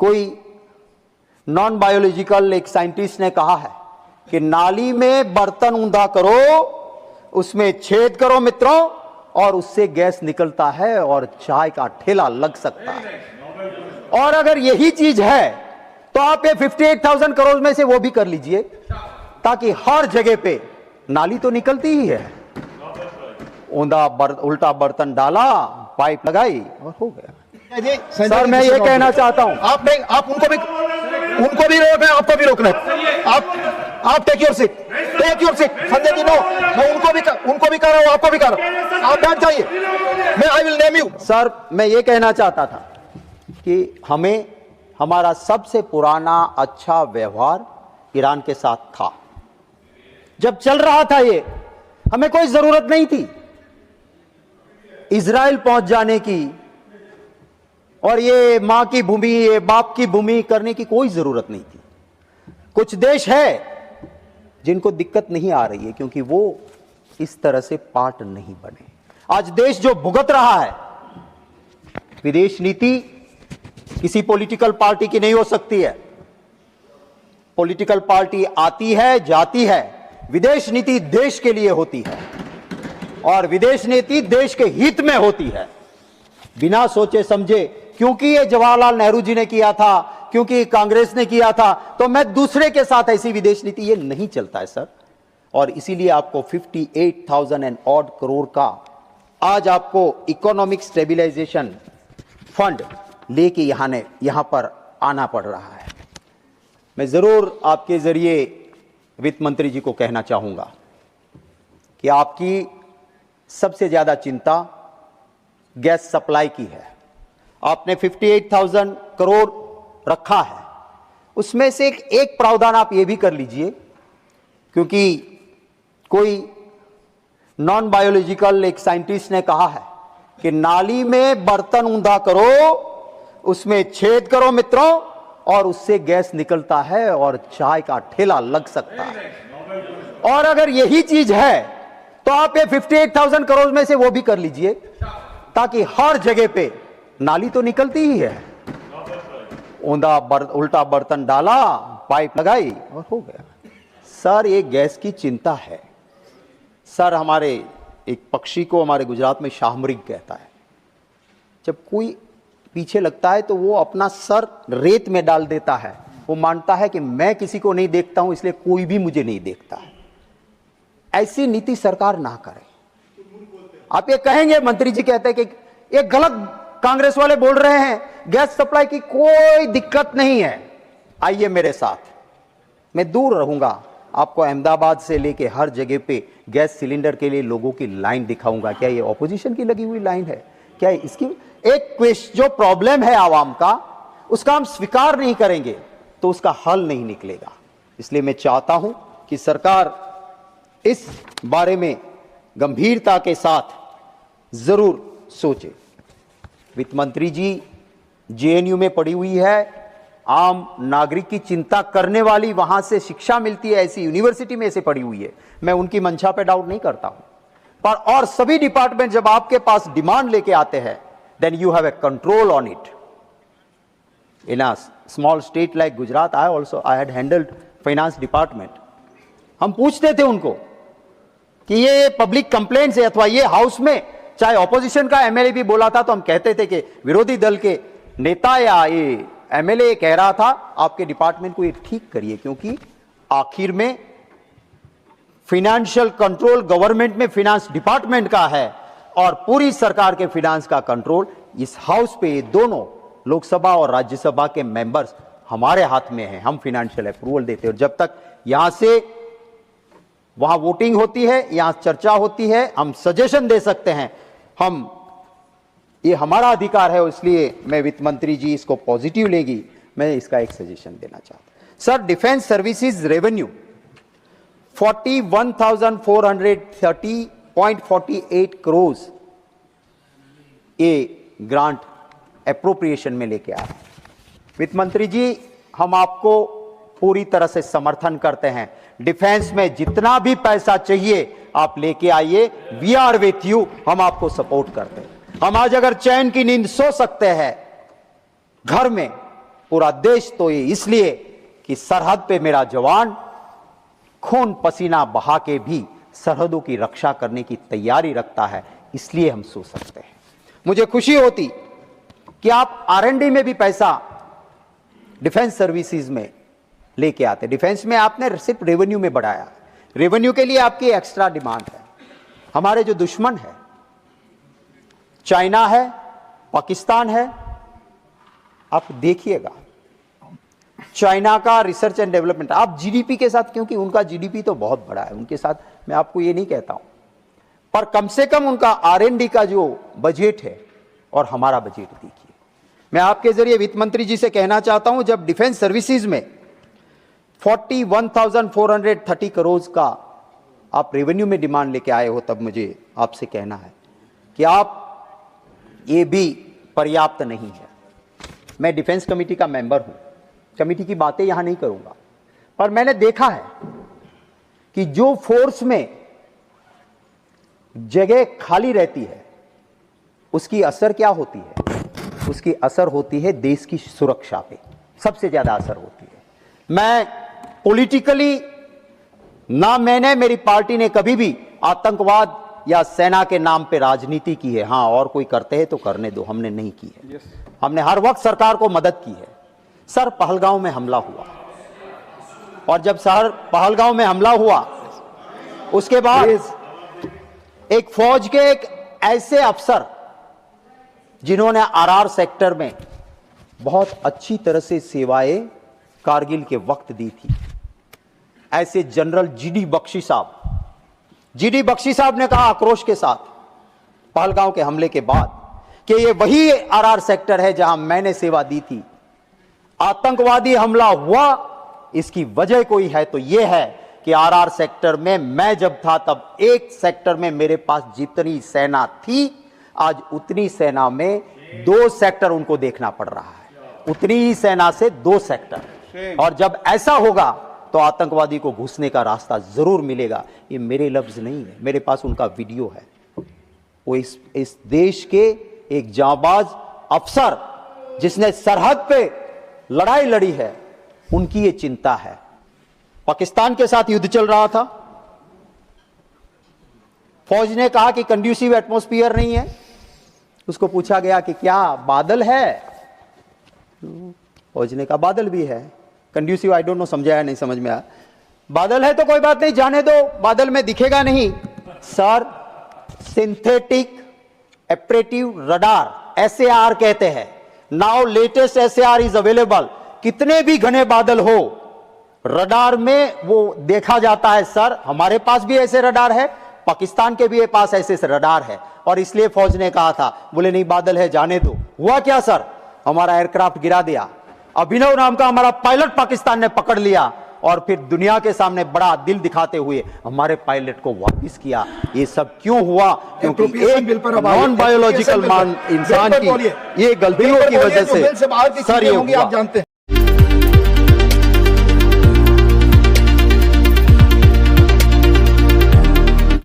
कोई non biological एक scientist ने कहा है कि नाली में बर्तन ऊंधा करो, उसमें छेद करो मित्रों, और उससे गैस निकलता है और चाय का ठेला लग सकता है। और अगर यही चीज है तो आप ये 58,000 करोड़ में से वो भी कर लीजिए, ताकि हर जगह पे नाली तो निकलती ही है, उल्टा बर्तन डाला, पाइप लगाई और हो गया। सर मैं ये कहना चाहता हूं, आप उनको भी रोकना है, आपको भी रोकना है। आप take your seat, Sanjay ji. No, मैं उनको भी कर रहा हूं, आपको भी कर रहा हूं। आप बैठ जाइए, मैं I will name you. Sir मैं ये कहना चाहता था कि हमें हमारा सबसे पुराना अच्छा व्यवहार ईरान के साथ था। जब चल रहा था ये, हमें कोई जरूरत नहीं थी इजराइल पहुंच जाने की, और ये मां की भूमि, ये बाप की भूमि करने की कोई जरूरत नहीं थी। कुछ देश है जिनको दिक्कत नहीं आ रही है क्योंकि वो इस तरह से पार्ट नहीं बने। आज देश जो भुगत रहा है, विदेश नीति किसी पॉलिटिकल पार्टी की नहीं हो सकती है। पॉलिटिकल पार्टी आती है जाती है, विदेश नीति देश के लिए होती है और विदेश नीति देश के हित में होती है, बिना सोचे समझे। क्योंकि ये जवाहरलाल नेहरू जी ने किया था, क्योंकि कांग्रेस ने किया था, तो मैं दूसरे के साथ ऐसी विदेश नीति, ये नहीं चलता है सर। और इसीलिए आपको 58,000 एंड ऑड करोड़ का आज आपको इकोनॉमिक स्टेबिलाइजेशन फंड लेके यहां पर आना पड़ रहा है। मैं जरूर आपके जरिए वित्त मंत्री जी को कहना चाहूंगा कि आपकी सबसे ज्यादा चिंता गैस सप्लाई की है। आपने 58,000 करोड़ रखा है, उसमें से एक प्रावधान आप ये भी कर लीजिए, क्योंकि कोई नॉन बायोलॉजिकल एक साइंटिस्ट ने कहा है कि नाली में बर्तन ऊंधा करो, उसमें छेद करो मित्रों, और उससे गैस निकलता है और चाय का ठेला लग सकता है। और अगर यही चीज है तो आप ये 58,000 करोड़ में से वो भी कर लीजिए, ताकि हर जगह पे नाली तो निकलती ही है, उल्टा बर्तन डाला, पाइप लगाई और हो गया। सर ये गैस की चिंता है सर। हमारे एक पक्षी को हमारे गुजरात में शाहमृग कहता है। जब कोई पीछे लगता है तो वो अपना सर रेत में डाल देता है, वो मानता है कि मैं किसी को नहीं देखता हूं इसलिए कोई भी मुझे नहीं देखता है। ऐसी नीति सरकार ना करे। आप ये कहेंगे, मंत्री जी कहते हैं कि ये गलत कांग्रेस वाले बोल रहे हैं, गैस सप्लाई की कोई दिक्कत नहीं है। आइए मेरे साथ, मैं दूर रहूंगा, आपको अहमदाबाद से लेके हर जगह पे गैस सिलेंडर के लिए लोगों की लाइन दिखाऊंगा। क्या ये ऑपोजिशन की लगी हुई लाइन है? क्या इसकी एक क्वेश्चन जो प्रॉब्लम है आवाम का, उसका हम स्वीकार नहीं करेंगे तो उसका हल नहीं निकलेगा। इसलिए मैं चाहता हूं कि सरकार इस बारे में गंभीरता के साथ जरूर सोचे। वित्त मंत्री जी जेएनयू में पड़ी हुई है, आम नागरिक की चिंता करने वाली, वहां से शिक्षा मिलती है, ऐसी यूनिवर्सिटी में ऐसे पड़ी हुई है। मैं उनकी मंशा पे डाउट नहीं करता हूं, पर और सभी डिपार्टमेंट जब आपके पास डिमांड लेके आते हैं, then you have a control on it. In a small state like Gujarat, I had handled finance department. हम पूछते थे उनको कि ये पब्लिक कंप्लेंट्स है, अथवा ये हाउस में चाहे ऑपोजिशन का एमएलए भी बोला था तो हम कहते थे कि विरोधी दल के नेता या ये एमएलए कह रहा था, आपके डिपार्टमेंट को ये ठीक करिए, क्योंकि आखिर में फाइनेंशियल कंट्रोल गवर्नमेंट में फाइनेंस डिपार्टमेंट का है और पूरी सरकार के फाइनेंस का कंट्रोल इस हाउस पे, ये दोनों लोकसभा और राज्यसभा के मेंबर्स हमारे हाथ में है। हम फाइनेंशियल अप्रूवल देते हैं और जब तक यहां से वहां वोटिंग होती है, यहां चर्चा होती है, हम सजेशन दे सकते हैं, ये हमारा अधिकार है। इसलिए मैं वित्त मंत्री जी इसको पॉजिटिव लेगी, मैं इसका एक सजेशन देना चाहता हूं। Sir, defence services revenue 41,430.48 crore ये ग्रांट एप्रोप्रिएशन में लेके आए। वित्त मंत्री जी, हम आपको पूरी तरह से समर्थन करते हैं। डिफेंस में जितना भी पैसा चाहिए आप लेके आइए, वी आर विथ यू, हम आपको सपोर्ट करते हैं। हम आज अगर चैन की नींद सो सकते हैं घर में, पूरा देश तो ये इसलिए कि सरहद पे मेरा जवान खून पसीना बहा के भी सरहदों की रक्षा करने की तैयारी रखता है, इसलिए हम सो सकते हैं। मुझे खुशी होती कि आप R&D में भी पैसा डिफेंस सर्विसेज में लेके आते। डिफेंस में आपने सिर्फ रेवेन्यू में बढ़ाया, रेवेन्यू के लिए आपकी एक्स्ट्रा डिमांड है। हमारे जो दुश्मन है, चाइना है, पाकिस्तान है, आप देखिएगा चाइना का रिसर्च एंड डेवलपमेंट, आप जीडीपी के साथ, क्योंकि उनका जीडीपी तो बहुत बड़ा है, उनके साथ मैं आपको ये नहीं कहता हूं, पर कम से कम उनका R&D का जो बजट है और हमारा बजट देखिए। मैं आपके जरिए वित्त मंत्री जी से कहना चाहता हूं, जब डिफेंस सर्विसेज में 41,430 करोड़ का आप रेवेन्यू में डिमांड लेके आए हो, तब मुझे आपसे कहना है कि आप ये भी पर्याप्त नहीं है। मैं डिफेंस कमेटी का मेंबर हूं, कमेटी की बातें यहां नहीं करूंगा, पर मैंने देखा है कि जो फोर्स में जगह खाली रहती है उसकी असर क्या होती है? उसकी असर होती है देश की सुरक्षा पे, सबसे ज्यादा असर होती है। मैं पॉलिटिकली ना मैंने, मेरी पार्टी ने कभी भी आतंकवाद या सेना के नाम पे राजनीति की है। हां, और कोई करते हैं तो करने दो, हमने नहीं की है। हमने हर वक्त सरकार को मदद की है। सर, पहलगांव में हमला हुआ, और जब सर पहलगांव में हमला हुआ उसके बाद एक फौज के एक ऐसे अफसर जिन्होंने RR सेक्टर में बहुत अच्छी तरह से सेवाएं कारगिल के वक्त दी थी, ऐसे जनरल GD बख्शी साहब ने कहा आक्रोश के साथ पहलगांव के हमले के बाद कि ये वही RR सेक्टर है जहां मैंने सेवा दी थी। आतंकवादी हमला हुआ, इसकी वजह कोई है तो यह है कि RR सेक्टर में मैं जब था तब एक सेक्टर में मेरे पास जितनी सेना थी, आज उतनी सेना में 2 सेक्टर उनको देखना पड़ रहा है, उतनी ही सेना से 2 सेक्टर। और जब ऐसा होगा तो आतंकवादी को घुसने का रास्ता जरूर मिलेगा। ये मेरे लफ्ज नहीं है, मेरे पास उनका वीडियो है। वो इस देश के एक जांबाज अफसर जिसने सरहद पे लड़ाई लड़ी है, उनकी ये चिंता है। पाकिस्तान के साथ युद्ध चल रहा था, फौज ने कहा कि कंड्यूसिव एटमॉस्फेयर नहीं है। उसको पूछा गया कि क्या बादल है? फौज ने कहा बादल भी है। कंड्यूसिव आई डोंट नो, समझाया नहीं, समझ में आया। बादल है तो कोई बात नहीं, जाने दो, बादल में दिखेगा नहीं। सर, सिंथेटिक एपरेटिव रडार, SAR कहते हैं। Now latest SAR is available. कितने भी घने बादल हो, रडार में वो देखा जाता है। सर, हमारे पास भी ऐसे रडार है, पाकिस्तान के भी पास ऐसे रडार है, और इसलिए फौज ने कहा था, बोले नहीं बादल है, जाने दो। हुआ क्या सर? हमारा एयरक्राफ्ट गिरा दिया। अभिनव नाम का हमारा पायलट पाकिस्तान ने पकड़ लिया, और फिर दुनिया के सामने बड़ा दिल दिखाते हुए हमारे पायलट को वापस किया। ये सब क्यों हुआ? क्योंकि एक नॉन बायोलॉजिकल इंसान की ये गलतियों की वजह से सर ये हुआ।